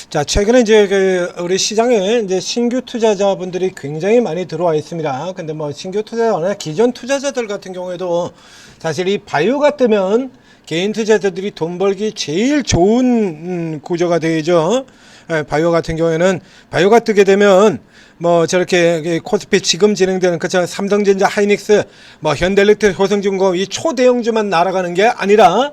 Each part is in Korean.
자, 최근에 이제 우리 시장에 이제 신규 투자자분들이 굉장히 많이 들어와 있습니다. 근데 뭐 신규 투자자나 기존 투자자들 같은 경우에도 사실 이 바이오가 뜨면 개인 투자자들이 돈 벌기 제일 좋은 구조가 되죠. 바이오 같은 경우에는 바이오가 뜨게 되면 뭐 저렇게 코스피 지금 진행되는 그처럼 삼성전자, 하이닉스, 뭐 현대일렉트릭, 효성중공업 이 초대형주만 날아가는 게 아니라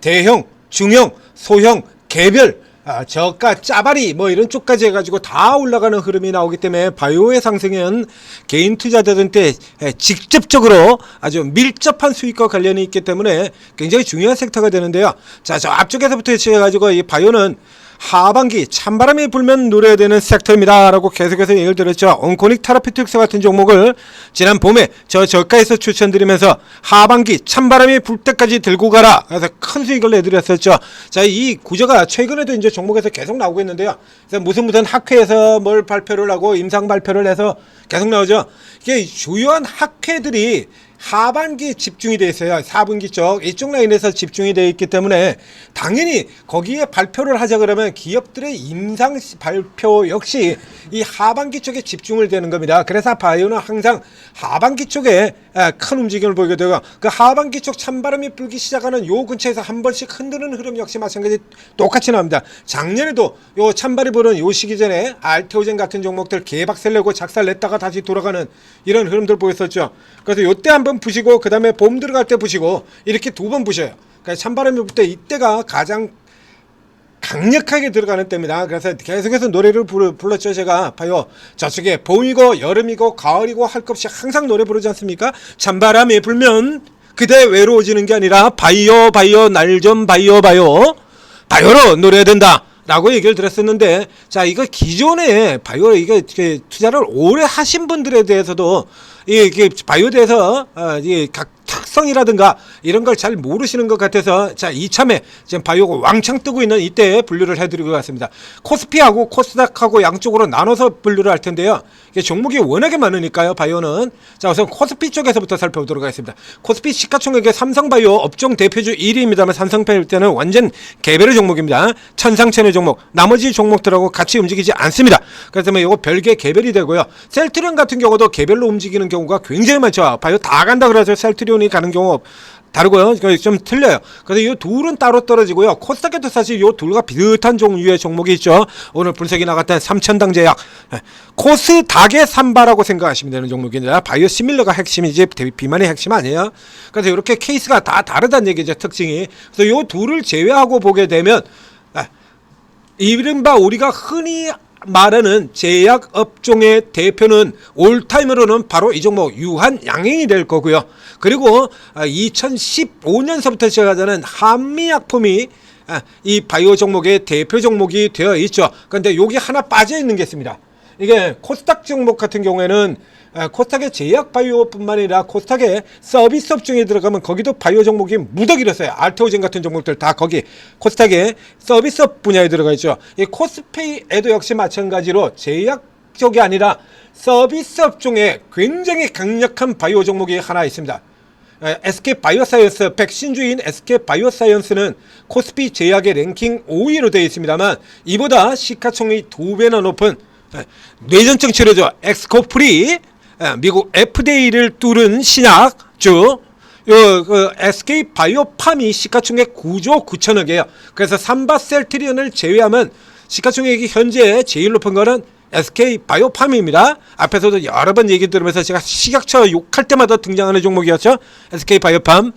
대형, 중형, 소형, 개별, 저가, 짜바리 뭐 이런 쪽까지 해가지고 다 올라가는 흐름이 나오기 때문에 바이오의 상승은 개인 투자자들한테 직접적으로 아주 밀접한 수익과 관련이 있기 때문에 굉장히 중요한 섹터가 되는데요. 자, 저 앞쪽에서부터 해가지고 이 바이오는 하반기 찬바람이 불면 노려야 되는 섹터입니다 라고 계속해서 얘기를 드렸죠. 온코닉 테라피틱스 같은 종목을 지난 봄에 저 저가에서 추천드리면서 하반기 찬바람이 불 때까지 들고 가라, 그래서 큰 수익을 내드렸었죠. 자, 이 구조가 최근에도 이제 종목에서 계속 나오고 있는데요. 그래서 무슨 학회에서 뭘 발표를 하고 임상 발표를 해서 계속 나오죠. 이게 주요한 학회들이 하반기 집중이 되어 있어요. 4분기 쪽 이쪽 라인에서 집중이 되어 있기 때문에 당연히 거기에 발표를 하자 그러면 기업들의 임상 발표 역시 이 하반기 쪽에 집중을 되는 겁니다. 그래서 바이오는 항상 하반기 쪽에 큰 움직임을 보이게 되고, 그 하반기 쪽 찬바람이 불기 시작하는 요 근처에서 한 번씩 흔드는 흐름 역시 마찬가지 똑같이 나옵니다. 작년에도 요 찬바람이 부는 요 시기 전에 알테오젠 같은 종목들 개박살 내고 작살 냈다가 다시 돌아가는 이런 흐름들 보였었죠. 그래서 요때 한번 부시고 그 다음에 봄 들어갈 때 부시고 이렇게 두 번 부셔요. 그러니까 찬바람이 불 때 이때가 가장 강력하게 들어가는 때입니다. 그래서 계속해서 노래를 불렀죠. 제가 봐요. 저쪽에 봄이고 여름이고 가을이고 할 것 없이 항상 노래 부르지 않습니까? 찬바람이 불면 그대 외로워지는 게 아니라 바이오 날 좀 바이오로 노래해야 된다 라고 얘기를 들었었는데, 자, 이거 기존에 바이오 이거 투자를 오래 하신 분들에 대해서도 이게 바이오에 대해서 각 특성이라든가 이런 걸 잘 모르시는 것 같아서, 자, 이참에 지금 바이오가 왕창 뜨고 있는 이때 분류를 해드리고 왔습니다. 코스피하고 코스닥하고 양쪽으로 나눠서 분류를 할 텐데요. 이게 종목이 워낙에 많으니까요, 바이오는. 자, 우선 코스피 쪽에서부터 살펴보도록 하겠습니다. 코스피 시가총액의 삼성바이오 업종 대표주 1위입니다만 삼성바이오 때는 완전 개별의 종목입니다. 천상천의 종목, 나머지 종목들하고 같이 움직이지 않습니다. 그래서 이거 별개 개별이 되고요. 셀트리온 같은 경우도 개별로 움직이는 경우가 굉장히 많죠. 바이오 다 간다 그래서 셀트리온이 가는 경우 다르고요. 좀 틀려요. 그래서 이 둘은 따로 떨어지고요. 코스닥에도 사실 이 둘과 비슷한 종류의 종목이 있죠. 오늘 분석이 나갔던 삼천당제약, 코스닥의 삼바라고 생각하시면 되는 종목입니다. 바이오 시밀러가 핵심이지 비만이 핵심 아니에요. 그래서 이렇게 케이스가 다 다르다는 얘기죠, 특징이. 그래서 이 둘을 제외하고 보게 되면 이른바 우리가 흔히 말하는 제약 업종의 대표는 올타임으로는 바로 이 종목 유한양행이 될 거고요. 그리고 2015년서부터 시작하자는 한미약품이 이 바이오 종목의 대표 종목이 되어 있죠. 그런데 여기 하나 빠져 있는 게 있습니다. 이게 코스닥 종목 같은 경우에는 코스닥의 제약 바이오뿐만 아니라 코스닥의 서비스 업종에 들어가면 거기도 바이오 종목이 무더기로 써요. 알테오젠 같은 종목들 다 거기 코스닥의 서비스업 분야에 들어가 있죠. 이 코스피에도 역시 마찬가지로 제약 쪽이 아니라 서비스 업종에 굉장히 강력한 바이오 종목이 하나 있습니다. SK바이오사이언스, 백신주인 SK바이오사이언스는 코스피 제약의 랭킹 5위로 되어 있습니다만 이보다 시가총액이 2배나 높은 뇌전증 치료제 엑스코프리, 미국 FDA를 뚫은 신약주 SK바이오팜이 시가총액 9조 9천억이에요. 그래서 삼바셀트리온을 제외하면 시가총액이 현재 제일 높은 거는 SK바이오팜입니다. 앞에서도 여러 번 얘기 들으면서 제가 식약처 욕할 때마다 등장하는 종목이었죠. SK바이오팜.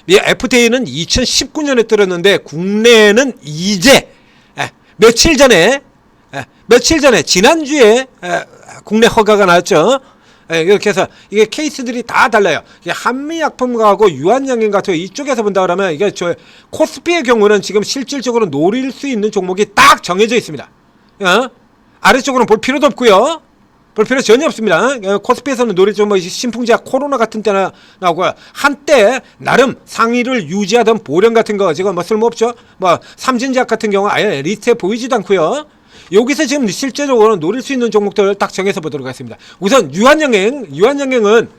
FDA는 2019년에 뚫었는데 국내에는 이제 며칠 전에 지난주에 국내 허가가 나왔죠. 이렇게 해서 이게 케이스들이 다 달라요. 이게 한미약품하고 유한양행 같은 이쪽에서 본다 그러면 이게 저 코스피의 경우는 지금 실질적으로 노릴 수 있는 종목이 딱 정해져 있습니다. 아래쪽으로는 볼 필요도 없고요. 볼 필요 전혀 없습니다. 코스피에서는 노릴 좀 뭐 신풍제약 코로나 같은 때나 나오고요. 한때 나름 상위를 유지하던 보령 같은 거 지금 뭐 쓸모없죠. 뭐 삼진제약 같은 경우 아예 리스트에 보이지도 않고요. 여기서 지금 실제적으로 노릴 수 있는 종목들을 딱 정해서 보도록 하겠습니다. 우선 유한양행은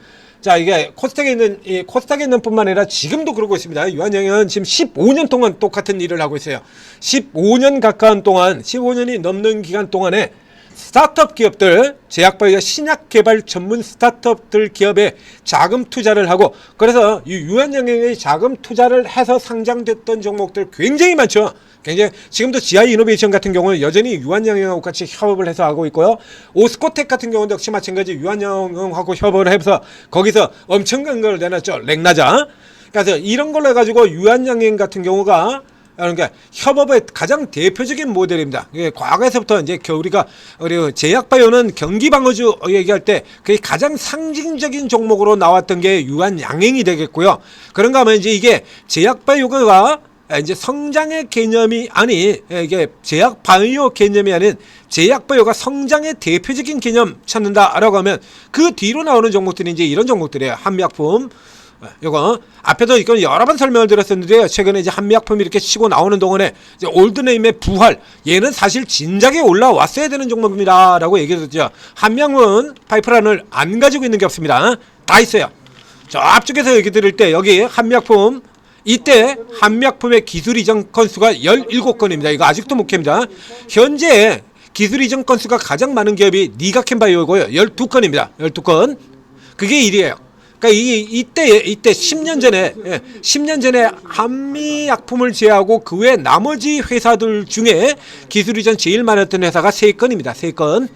자, 이게 코스닥에 있는 뿐만 아니라 지금도 그러고 있습니다. 유한양행은 지금 15년 동안 똑같은 일을 하고 있어요. 15년 가까운 동안, 15년이 넘는 기간 동안에 스타트업 기업들, 제약바이오 신약 개발 전문 스타트업들 기업에 자금 투자를 하고, 그래서 이 유한양행의 자금 투자를 해서 상장됐던 종목들 굉장히 많죠. 굉장히 지금도 GI 이노베이션 같은 경우는 여전히 유한양행하고 같이 협업을 해서 하고 있고요. 오스코텍 같은 경우도 역시 마찬가지 유한양행하고 협업을 해서 거기서 엄청난 걸 내놨죠. 렉나자. 그래서 이런 걸로 해가지고 유한양행 같은 경우가 그러니까 협업의 가장 대표적인 모델입니다. 과거에서부터 이제 우리가 제약바이오는 경기방어주 얘기할 때 그게 가장 상징적인 종목으로 나왔던 게 유한양행이 되겠고요. 그런가 하면 이제 이게 제약바이오가 이제 성장의 개념이 아니 이게 제약바이오 개념이 아닌 제약바이오가 성장의 대표적인 개념 찾는다라고 하면 그 뒤로 나오는 종목들이 이제 이런 종목들이에요. 한미약품. 이거 앞에도 이건 여러 번 설명을 드렸었는데 최근에 이제 한미약품이 이렇게 치고 나오는 동안에 이제 올드네임의 부활, 얘는 사실 진작에 올라왔어야 되는 종목입니다라고 얘기했었죠. 한미약품은 파이프라인을 안 가지고 있는 게 없습니다. 다 있어요. 저 앞쪽에서 얘기 드릴 때 여기 한미약품, 이때 한미약품의 기술 이전 건수가 17건입니다. 이거 아직도 목표입니다. 현재 기술 이전 건수가 가장 많은 기업이 니가캔바이오고요. 12건입니다. 12건. 그게 1위에요. 그러니까 이때 10년 전에 한미약품을 제외하고 그 외 나머지 회사들 중에 기술 이전 제일 많았던 회사가 3건입니다. 3건.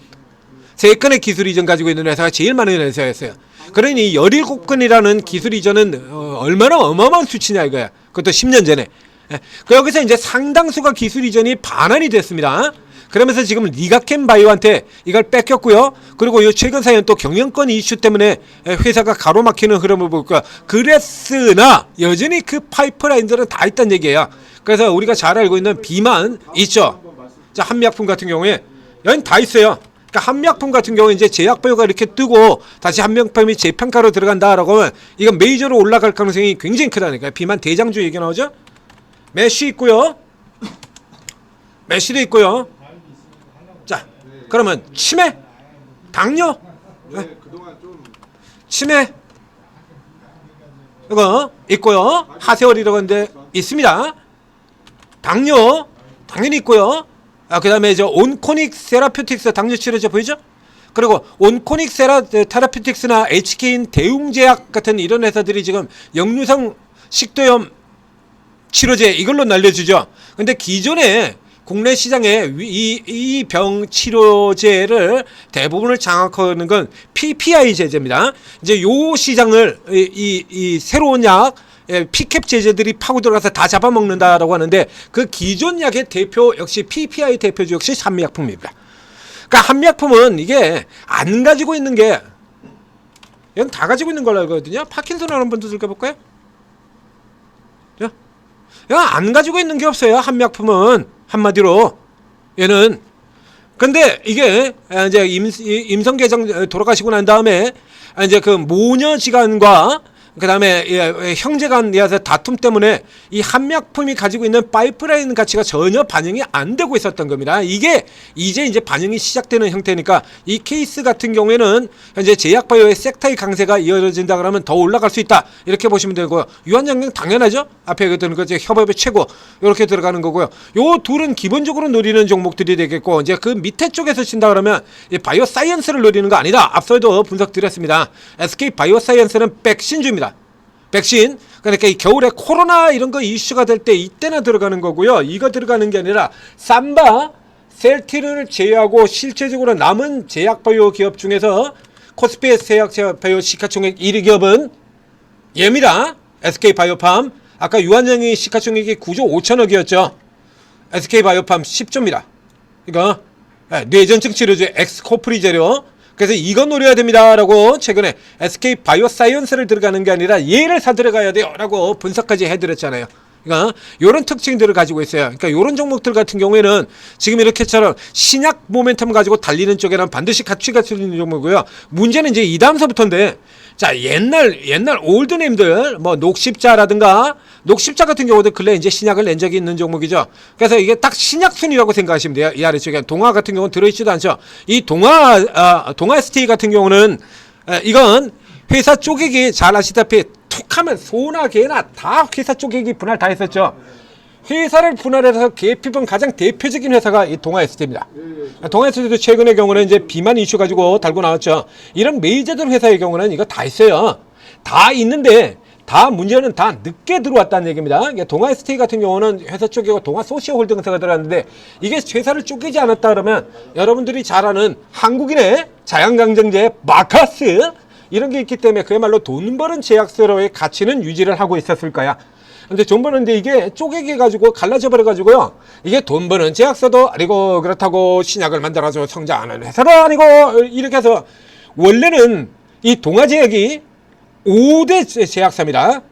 3건의 기술 이전 가지고 있는 회사가 제일 많은 회사였어요. 그러니 17건이라는 기술 이전은 얼마나 어마어마한 수치냐 이거야. 그것도 10년 전에. 여기서 이제 상당수가 기술 이전이 반환이 됐습니다. 그러면서 지금 니가캔바이오한테 이걸 뺏겼고요. 그리고 이 최근 사이는 또 경영권 이슈 때문에 회사가 가로막히는 흐름을 볼까. 그랬으나 여전히 그 파이프라인들은 다 있다는 얘기예요. 그래서 우리가 잘 알고 있는 비만 있죠. 자, 한미약품 같은 경우에 여긴 다 있어요. 그러니까 한미약품 같은 경우에 이제 제약바이오가 이렇게 뜨고 다시 한미약품이 재평가로 들어간다라고 하면 이건 메이저로 올라갈 가능성이 굉장히 크다니까요. 비만 대장주 얘기 나오죠. 메쉬 있고요. 메쉬도 있고요. 자, 그러면 치매, 당뇨, 치매 이거 있고요. 하세월이라고 하는데 있습니다. 당뇨 당연히 있고요. 그 다음에 저 온코닉 세라퓨틱스 당뇨 치료제 보이죠? 그리고 온코닉 테라퓨틱스나 HK인 대웅제약 같은 이런 회사들이 지금 역류성 식도염 치료제 이걸로 날려주죠. 근데 기존에 국내 시장에 이 병 치료제를 대부분을 장악하는 건 PPI 제제입니다. 이제 요 시장을 이 새로운 약 피캡 제제들이 파고 들어가서 다 잡아먹는다라고 하는데 그 기존 약의 대표 역시 PPI 대표주 역시 한미약품입니다. 그러니까 한미약품은 이게 안 가지고 있는 게 이건 다 가지고 있는 걸로 알거든요. 파킨슨 하는 분도 들어볼까요? 안 가지고 있는 게 없어요. 한미약품은 한마디로 얘는. 근데 이게 이제 임성계장 돌아가시고 난 다음에 이제 그 모녀지간과 그 다음에 형제간에서 다툼 때문에 이 한미약품이 가지고 있는 파이프라인 가치가 전혀 반영이 안 되고 있었던 겁니다. 이게 이제 반영이 시작되는 형태니까 이 케이스 같은 경우에는 현재 제약바이오의 섹터의 강세가 이어진다 그러면 더 올라갈 수 있다 이렇게 보시면 되고요. 유한양행 당연하죠. 앞에 드는 거 협업의 최고 이렇게 들어가는 거고요. 요 둘은 기본적으로 노리는 종목들이 되겠고 이제 그 밑에 쪽에서 친다 그러면 이 바이오 사이언스를 노리는 거 아니다. 앞서도 분석 드렸습니다. SK 바이오 사이언스는 백신주입니다. 백신. 그러니까 이 겨울에 코로나 이런 거 이슈가 될 때 이때나 들어가는 거고요. 이거 들어가는 게 아니라 삼바, 셀티를 제외하고 실제적으로 남은 제약바이오 기업 중에서 코스피 제약바이오 시가총액 1위 기업은 얘입니다. SK바이오팜. 아까 유한양이 시가총액이 9조 5천억이었죠. SK바이오팜 10조입니다. 이거 뇌전증 치료제 엑스코프리 재료. 그래서 이건 노려야 됩니다 라고 최근에 SK 바이오사이언스를 들어가는 게 아니라 얘를 사들어가야 돼요 라고 분석까지 해드렸잖아요. 그러니까 요런 특징들을 가지고 있어요. 그러니까 요런 종목들 같은 경우에는 지금 이렇게처럼 신약 모멘텀 가지고 달리는 쪽에는 반드시 같이 있는 종목이고요. 문제는 이제 이 다음서부터인데, 자, 옛날 올드네임들 뭐 녹십자라든가, 녹십자 같은 경우도 근래 이제 신약을 낸 적이 있는 종목이죠. 그래서 이게 딱 신약순이라고 생각하시면 돼요. 이 아래쪽에 동화 같은 경우는 들어있지도 않죠. 이 동화 ST 같은 경우는 이건 회사 쪼개기 잘 아시다시피 툭하면 소나 개나 다 회사 쪼개기 분할 다 했었죠. 회사를 분할해서 계피분 가장 대표적인 회사가 이 동아SD입니다. 동아SD도 최근의 경우는 이제 비만 이슈 가지고 달고 나왔죠. 이런 메이저들 회사의 경우는 이거 다 있어요. 다 있는데 다 문제는 다 늦게 들어왔다는 얘기입니다. 동아ST 같은 경우는 회사 쪼개고 동아소시오홀딩사가 들어왔는데 이게 회사를 쪼개지 않았다 그러면 여러분들이 잘 아는 한국인의 자연강정제 마카스 이런 게 있기 때문에 그야말로 돈 버는 제약사로의 가치는 유지를 하고 있었을 거야. 근데 돈 버는데 이게 쪼개기 가지고 갈라져 버려 가지고요. 이게 돈 버는 제약사도 아니고 그렇다고 신약을 만들어서 성장하는 회사도 아니고 이렇게 해서 원래는 이 동아제약이 5대 제약사입니다.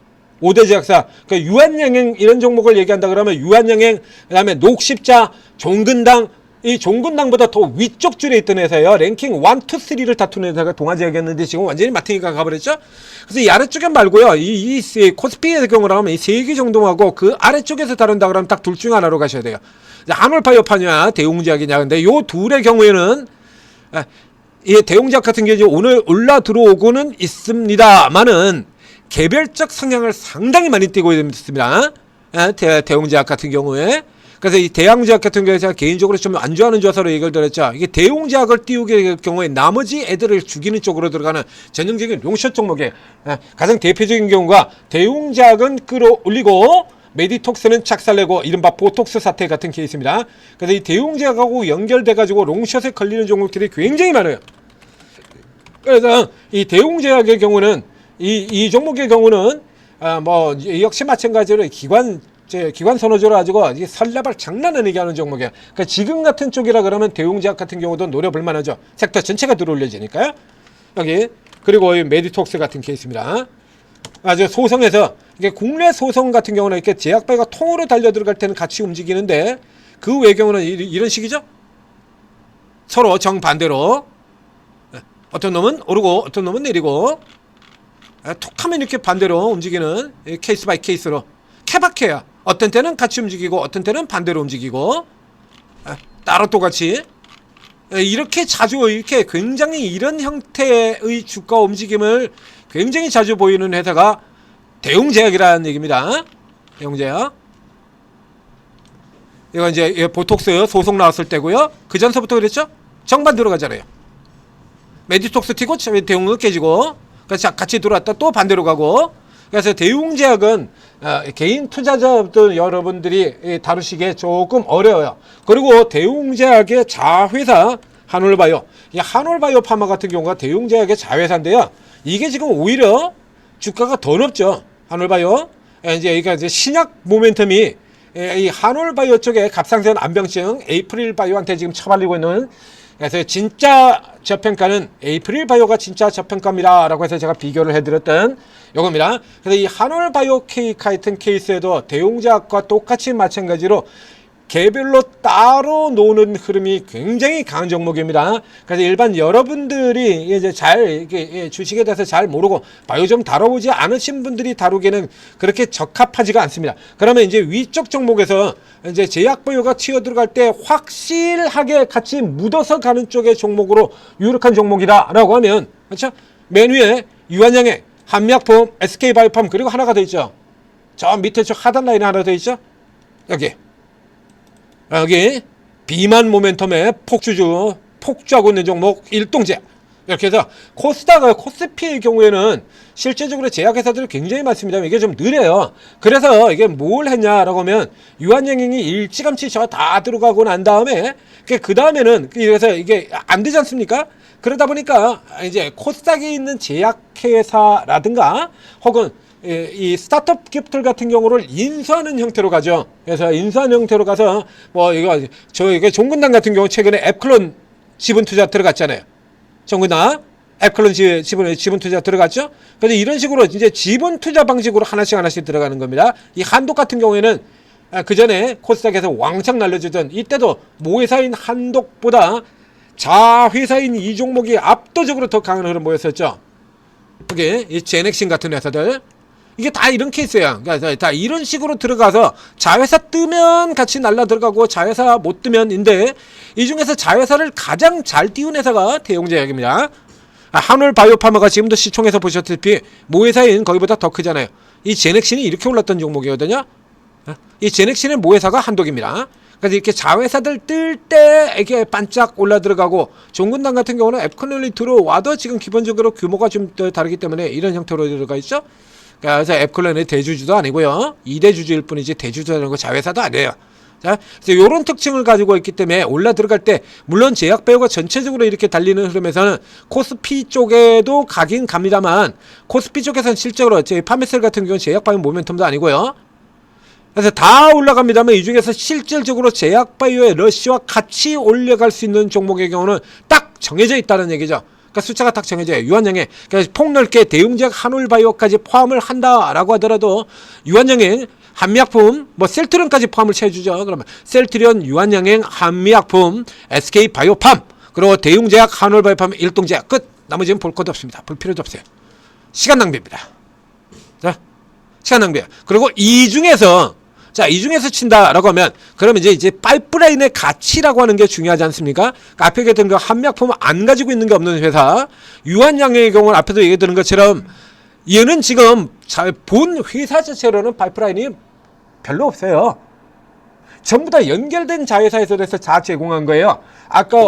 5대 제약사. 그러니까 유한양행 이런 종목을 얘기한다 그러면 유한양행, 그다음에 녹십자, 종근당, 이 종근당보다 더 위쪽 줄에 있던 회사예요. 랭킹 1, 2, 3를 다투는 회사가 동아제약이었는데 지금 완전히 마탱이가 가버렸죠. 그래서 이 아래쪽에 말고요. 이 코스피의 경우로 하면 이 3개 정도하고 그 아래쪽에서 다룬다 그러면 딱 둘 중 하나로 가셔야 돼요. 한올바이오파냐 대웅제약이냐. 근데 요 둘의 경우에는 이 대웅제약 같은 경우 오늘 올라 들어오고는 있습니다만은 개별적 성향을 상당히 많이 띄고 있습니다. 대웅제약 같은 경우에. 그래서 이 대양제약 같은 경우에 제가 개인적으로 좀 안 좋아하는 조사로 얘기를 드렸죠. 이게 대웅제약을 띄우게 될 경우에 나머지 애들을 죽이는 쪽으로 들어가는 전형적인 롱숏 종목에 가장 대표적인 경우가 대웅제약은 끌어올리고 메디톡스는 착살내고 이른바 보톡스 사태 같은 케이스입니다. 그래서 이 대웅제약하고 연결돼가지고 롱숏에 걸리는 종목들이 굉장히 많아요. 그래서 이 대웅제약의 경우는 이 종목의 경우는 뭐 역시 마찬가지로 기관 선호조로 가지고 설레발 장난 아니게 하는 종목이에요. 그러니까 지금 같은 쪽이라 그러면 대웅제약 같은 경우도 노려볼 만하죠. 섹터 전체가 들어올려지니까요. 여기 그리고 이 메디톡스 같은 케이스입니다. 아주 소성에서 이게 국내 소성 같은 경우는 이렇게 제약바이가 통으로 달려 들어갈 때는 같이 움직이는데 그 외 경우는 이런 식이죠. 서로 정반대로 어떤 놈은 오르고 어떤 놈은 내리고 툭하면 이렇게 반대로 움직이는 케이스 바이 케이스로 케바케야. 어떤 때는 같이 움직이고 어떤 때는 반대로 움직이고 따로 똑같이 이렇게 자주 이렇게 굉장히 이런 형태의 주가 움직임을 굉장히 자주 보이는 회사가 대웅제약이라는 얘기입니다. 대웅제약. 이거 이제 보톡스 소송 나왔을 때고요. 그 전서부터 그랬죠? 정반대로 가잖아요. 메디톡스 튀고 대웅은 깨지고 같이 들어왔다 또 반대로 가고. 그래서 대웅제약은 개인 투자자들 여러분들이 다루시기에 조금 어려워요. 그리고 대웅제약의 자회사 한올바이오, 이 한올바이오파마 같은 경우가 대웅제약의 자회사인데요. 이게 지금 오히려 주가가 더 높죠. 한올바이오. 이제 신약 모멘텀이 이 한올바이오 쪽에 갑상선 안병증 에이프릴바이오한테 지금 처발리고 있는. 그래서 진짜 저평가는 에이프릴바이오가 진짜 저평가입니다 라고 해서 제가 비교를 해드렸던 요겁니다. 그래서 이 한올바이오 같은 케이스에도 대웅제약과 똑같이 마찬가지로 개별로 따로 노는 흐름이 굉장히 강한 종목입니다. 그래서 일반 여러분들이 이제 잘 주식에 대해서 잘 모르고 바이오 좀 다뤄보지 않으신 분들이 다루기에는 그렇게 적합하지가 않습니다. 그러면 이제 위쪽 종목에서 이제 제약바이오가 튀어 들어갈 때 확실하게 같이 묻어서 가는 쪽의 종목으로 유력한 종목이다라고 하면, 그렇죠? 맨 위에 유한양행, 한미약품, SK바이오팜, 그리고 하나가 더 있죠. 저 밑에 저 하단 라인에 하나 더 있죠. 여기 비만 모멘텀에 폭주하고 있는 종목 일동제약. 이렇게 해서 코스피의 경우에는 실제적으로 제약회사들이 굉장히 많습니다. 이게 좀 느려요. 그래서 이게 뭘 했냐라고 하면 유한양행이 일찌감치 저 다 들어가고 난 다음에 그 다음에는 그래서 이게 안 되지 않습니까? 그러다 보니까 이제 코스닥에 있는 제약회사라든가 혹은 이 스타트업 기업들 같은 경우를 인수하는 형태로 가죠. 그래서 인수하는 형태로 가서 뭐 이게 종근당 같은 경우 최근에 앱클론 지분 투자 들어갔잖아요. 종근당 앱클론 지분 투자 들어갔죠. 그래서 이런 식으로 이제 지분 투자 방식으로 하나씩 들어가는 겁니다. 이 한독 같은 경우에는 그 전에 코스닥에서 왕창 날려주던 이때도 모회사인 한독보다 자회사인 이 종목이 압도적으로 더 강한 흐름 보였었죠. 여기 이 제넥신 같은 회사들. 이게 다 이런 케이스야. 그러니까 다 이런 식으로 들어가서 자회사 뜨면 같이 날라 들어가고 자회사 못 뜨면인데 이 중에서 자회사를 가장 잘 띄운 회사가 대웅제약입니다. 한올 바이오파마가 지금도 시총에서 보셨다시피 모회사인 거기보다 더 크잖아요. 이 제넥신이 이렇게 올랐던 종목이거든요. 이 제넥신의 모회사가 한독입니다. 그래서 이렇게 자회사들 뜰 때 이게 반짝 올라 들어가고, 종근당 같은 경우는 앱커널이 들어와도 지금 기본적으로 규모가 좀 다르기 때문에 이런 형태로 들어가 있죠. 그래서 앱클런의 대주주도 아니고요, 2대주주일 뿐이지 대주주라는 거 자회사도 아니에요. 자, 그래서 이런 특징을 가지고 있기 때문에 올라 들어갈 때, 물론 제약 바이오가 전체적으로 이렇게 달리는 흐름에서는 코스피 쪽에도 가긴 갑니다만, 코스피 쪽에서는 실적으로 제 파메셀 같은 경우는 제약 바이오 모멘텀도 아니고요. 그래서 다 올라갑니다만 이 중에서 실질적으로 제약 바이오의 러시와 같이 올라갈 수 있는 종목의 경우는 딱 정해져 있다는 얘기죠. 그러니까 숫자가 딱 정해져요. 유한양행, 그러니까 폭넓게 대웅제약 한올바이오까지 포함을 한다라고 하더라도 유한양행, 한미약품, 뭐 셀트리온까지 포함을 해주죠. 그러면 셀트리온, 유한양행, 한미약품, SK바이오팜, 그리고 대웅제약, 한올바이오팜, 일동제약 끝. 나머지는 볼 것도 없습니다. 볼 필요도 없어요. 시간 낭비입니다. 자, 시간 낭비야. 그리고 이 중에서 친다라고 하면, 그러면 이제 파이프라인의 가치라고 하는 게 중요하지 않습니까? 그러니까 앞에 얘기했던 그 한미약품을 안 가지고 있는 게 없는 회사, 유한양행의 경우는 앞에도 얘기했던 것처럼 얘는 지금 본 회사 자체로는 파이프라인이 별로 없어요. 전부 다 연결된 자회사에서 돼서 자 제공한 거예요. 아까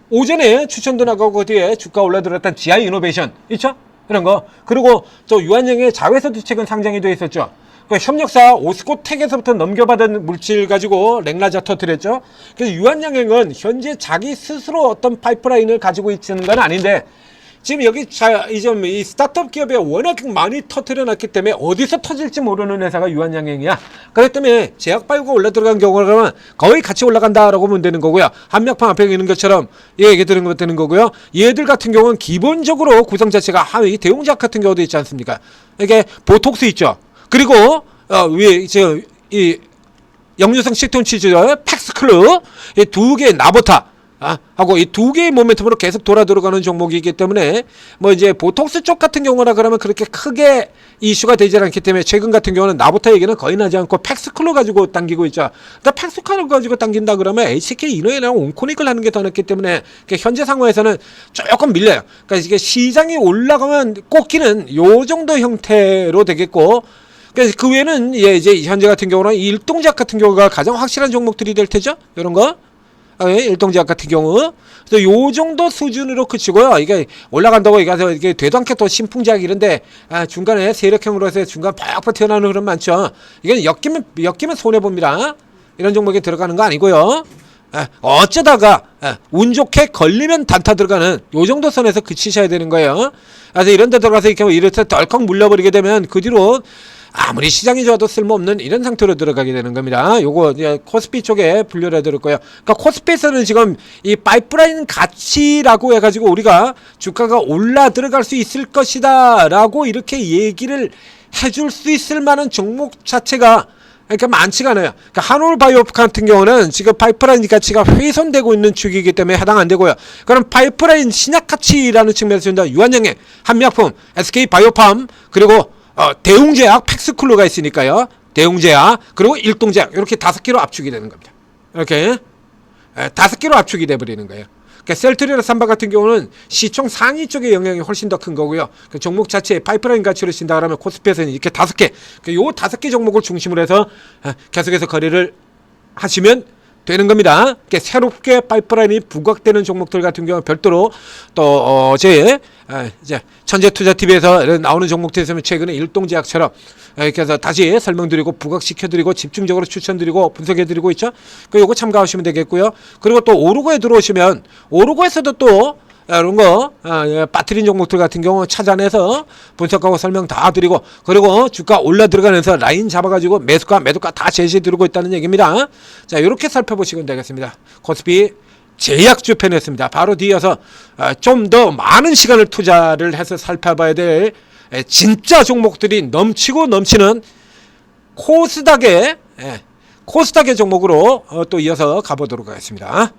오전에 추천도 나가고 뒤에 주가 올라들었던 GI 이노베이션 있죠? 이런 거. 그리고 또 유한양행의 자회사도 최근 상장이 되어 있었죠. 그 협력사 오스코텍에서부터 넘겨받은 물질 가지고 랭라자 터뜨렸죠. 그래서 유한양행은 현재 자기 스스로 어떤 파이프라인을 가지고 있는 건 아닌데, 지금 여기 이 스타트업 기업에 워낙 많이 터뜨려 놨기 때문에 어디서 터질지 모르는 회사가 유한양행이야. 그렇기 때문에 제약바이오가 올라 들어간 경우는 거의 같이 올라간다라고 보면 되는 거고요. 한미약품 앞에 있는 것처럼 얘기 되는 거고요. 얘들 같은 경우는 기본적으로 구성 자체가 이 대웅제약 같은 경우도 있지 않습니까? 이게 보톡스 있죠. 그리고 위에 이 역류성 시톤 치즈, 팩스클루, 이 두 개 나보타 하고 이 두 개의 모멘텀으로 계속 돌아 들어가는 종목이기 때문에, 뭐 이제 보톡스 쪽 같은 경우라 그러면 그렇게 크게 이슈가 되지 않기 때문에, 최근 같은 경우는 나보타 얘기는 거의 나지 않고 팩스클루 가지고 당기고 있죠. 그러니까 팩스클루 가지고 당긴다 그러면 HK 이노이랑 온코닉을 하는 게 더 낫기 때문에 현재 상황에서는 조금 밀려요. 그러니까 이게 시장이 올라가면 꽂기는 요 정도 형태로 되겠고, 그래서 그 외에는 이제 현재 같은 경우는 일동제약 같은 경우가 가장 확실한 종목들이 될 테죠. 이런 거. 일동제약 같은 경우. 그래서 요 정도 수준으로 그치고요. 이게 올라간다고 이게 되도 않게 또 신풍제약 이런데 중간에 세력형으로 해서 중간 팍팍 튀어나오는 흐름 많죠. 이건 엮이면 손해봅니다. 이런 종목에 들어가는 거 아니고요. 어쩌다가 운 좋게 걸리면 단타 들어가는 요 정도 선에서 그치셔야 되는 거예요. 그래서 이런 데 들어가서 이렇게 덜컥 물려버리게 되면 그 뒤로 아무리 시장이 좋아도 쓸모없는 이런 상태로 들어가게 되는 겁니다. 요거 코스피 쪽에 분류를 해드릴 거예요. 그러니까 코스피에서는 지금 이 파이프라인 가치라고 해가지고 우리가 주가가 올라 들어갈 수 있을 것이다 라고 이렇게 얘기를 해줄 수 있을 만한 종목 자체가 그러니까 많지가 않아요. 그러니까 한올바이오 같은 경우는 지금 파이프라인 가치가 훼손되고 있는 축이기 때문에 해당 안 되고요. 그럼 파이프라인 신약 가치라는 측면에서 준다. 유한양행, 한미약품, SK바이오팜, 그리고 대웅제약, 팩스쿨루가 있으니까요. 대웅제약, 그리고 일동제약, 이렇게 5개로 압축이 되는 겁니다. 이렇게 5개로 압축이 돼버리는 거예요. 그러니까 셀트리온 삼바 같은 경우는 시총 상위 쪽의 영향이 훨씬 더 큰 거고요. 그 종목 자체의 파이프라인 가치를 쓴다 그러면 코스피에서는 이렇게 5개, 요 5개 종목을 중심으로 해서 계속해서 거래를 하시면 되는 겁니다. 그러니까 새롭게 파이프라인이 부각되는 종목들 같은 경우 별도로 또 이제 천재투자TV에서 나오는 종목들 있으면 최근에 일동제약처럼 이렇게 해서 다시 설명드리고 부각시켜드리고 집중적으로 추천드리고 분석해드리고 있죠. 요거 참고하시면 되겠고요. 그리고 또 오르고에 들어오시면 오르고에서도 또 이런 거 빠뜨린 종목들 같은 경우 찾아내서 분석하고 설명 다 드리고, 그리고 주가 올라 들어가면서 라인 잡아가지고 매수가 매도가 다 제시해드리고 있다는 얘기입니다. 자, 이렇게 살펴보시면 되겠습니다. 코스피 제약주 편이었습니다. 바로 뒤에서 좀 더 많은 시간을 투자를 해서 살펴봐야 될 진짜 종목들이 넘치고 넘치는 코스닥의 종목으로 또 이어서 가보도록 하겠습니다.